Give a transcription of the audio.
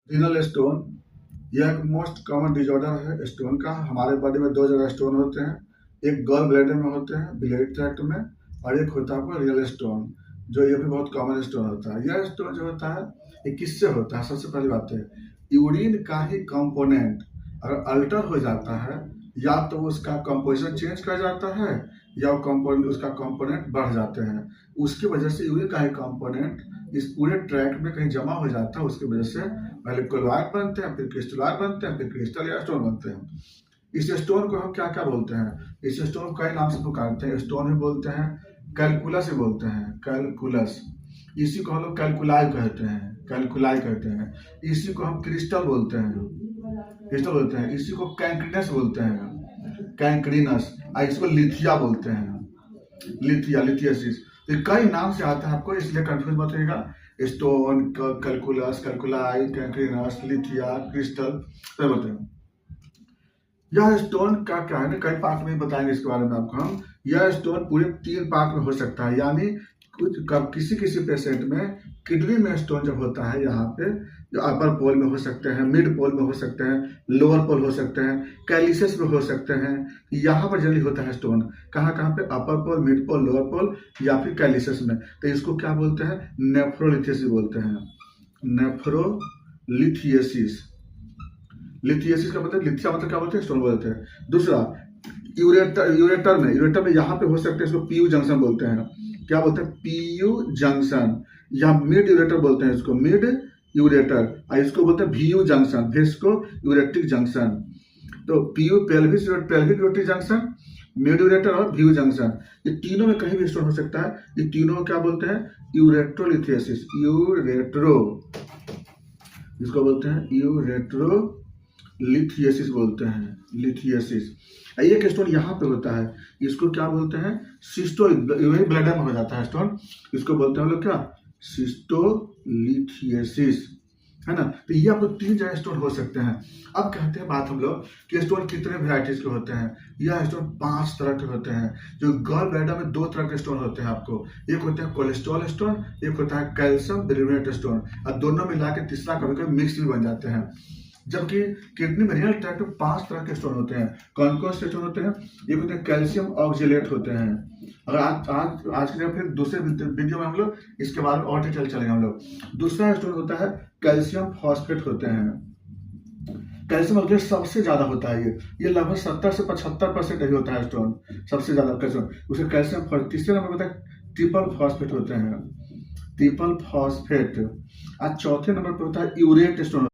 Renal stone यह एक most common disorder है स्टोन का। हमारे बॉडी में दो जगह स्टोन होते हैं, एक गॉल ब्लैडर में होते हैं, बिलियरी ट्रैक्ट में, और एक होता है आपका रीनल स्टोन, जो ये भी बहुत कॉमन स्टोन होता है। यह स्टोन जो होता है ये किससे होता है? सबसे पहली बात है, यूरिन का ही कंपोनेंट अगर अल्टर हो जाता है, या तो उसका कंपोजिशन चेंज कर जाता है, या उसका कंपोनेंट बढ़ जाते हैं। उसकी वजह से यूरिन का ही कंपोनेंट इस पूरे ट्रैक में कहीं जमा हो जाता है। उसकी वजह से पहले क्लोराइड बनते हैं, फिर क्रिस्टलाइड बनते हैं, फिर क्रिस्टल या स्टोन बनते हैं। इस स्टोन को हम क्या क्या बोलते हैं? इस स्टोन को कई नाम से पुकारते हैं। स्टोन ही बोलते हैं, कैलकुलस ही बोलते हैं, कैलकुलस। इसी को हम लोग कैलकुलाई कहते हैं, कैलकुलाई कहते हैं। इसी को हम क्रिस्टल बोलते हैं, क्रिस्टल बोलते हैं। इसी को कैंक्रीनस बोलते हैं, कैंक्रीनस। इसको लिथिया बोलते हैं, लिथिया, लिथियसिस। तो कई नाम से आता है आपको, इसलिए कंफ्यूज मत होइएगा। स्टोन, कैलकुलस, कैलकुलाई, कैंक्रीनस, लिथिया, क्रिस्टल, सब होते हैं। यह स्टोन का क्या है ना, कई पार्ट में बताएंगे इसके बारे में आपको हम। यह स्टोन पूरे 3 पार्ट में हो सकता है, यानी किसी किसी पेशेंट में किडनी में स्टोन जब होता है, यहाँ पे जो अपर पोल में हो सकते हैं, मिड पोल में हो सकते हैं, लोअर पोल हो सकते हैं, कैलिसेस में हो सकते हैं। यहाँ पर जनरली होता है स्टोन, कहाँ कहाँ पे? अपर पोल, मिड पोल, लोअर पोल, या फिर कैलिसेस में। तो इसको क्या बोलते हैं? नेफ्रोलिथियसिस बोलते हैं, नेफ्रोलिथियसिस। लिथियसिस का मतलब, लिथिया मतलब क्या बोलते हैं? स्टोन बोलते हैं। दूसरा, यूरेटर में यहाँ पे हो सकते हैं, इसको पीयू जंक्शन बोलते हैं। क्या बोलते हैं? पीयू जंक्शन, या मिड यूरेटर बोलते हैं इसको, मिड यूरेटर। और इसको बोलते हैं VU junction, vesico ureteric junction. तो PU pelvic ureteric junction, mid ureter और वीयू जंक्शन, ये तीनों में कहीं भी स्टोन हो सकता है। ये तीनों क्या बोलते हैं? यूरेट्रोलिथियसिस, यूरेट्रो, इसको बोलते हैं यूरेट्रो लिथियसिस बोलते हैं, लिथियसिस। एक स्टोन यहाँ पे होता है, इसको क्या बोलते हैं? सिस्टो, वही ब्लैडर में हो जाता है स्टोन, इसको बोलते हैं हम लोग क्या? सिस्टोलिथियसिस, है ना। तो ये आपको 3 जगह स्टोन हो सकते हैं। अब कहते हैं बात हम लोग कि स्टोन कितने वेराइटीज के होते हैं। यह स्टोन 5 तरह के होते हैं। जो गॉल ब्लैडर में 2 तरह के स्टोन होते हैं आपको, एक होते हैं कोलेस्ट्रॉल स्टोन, एक होता है कैल्शियम बिलिरुबिनेट स्टोन, और दोनों मिला के तीसरा कभी कभी मिक्स भी बन जाते हैं। जबकि किडनी में रीनल ट्रैक्ट में 5 तरह के स्टोन होते हैं। कौन कौन से स्टोन होते हैं? ये होते हैं कैल्शियम ऑक्जेलेट होते हैं। और आज की जगह फिर दूसरे वीडियो में हम लोग इसके बारे में और डिटेल चलेंगे हम लोग। दूसरा स्टोन होता है कैल्शियम फॉस्फेट होते हैं। कैल्शियम ऑक्जेलेट सबसे ज्यादा होता है, ये लगभग 70 से 75% ही होता है स्टोन, सबसे ज्यादा कैल्शियम। उसे कैल्शियम। तीसरे नंबर पर ट्रिपल फॉस्फेट होते हैं, ट्रिपल फॉस्फेट। और चौथे नंबर पर होता है यूरेट स्टोन।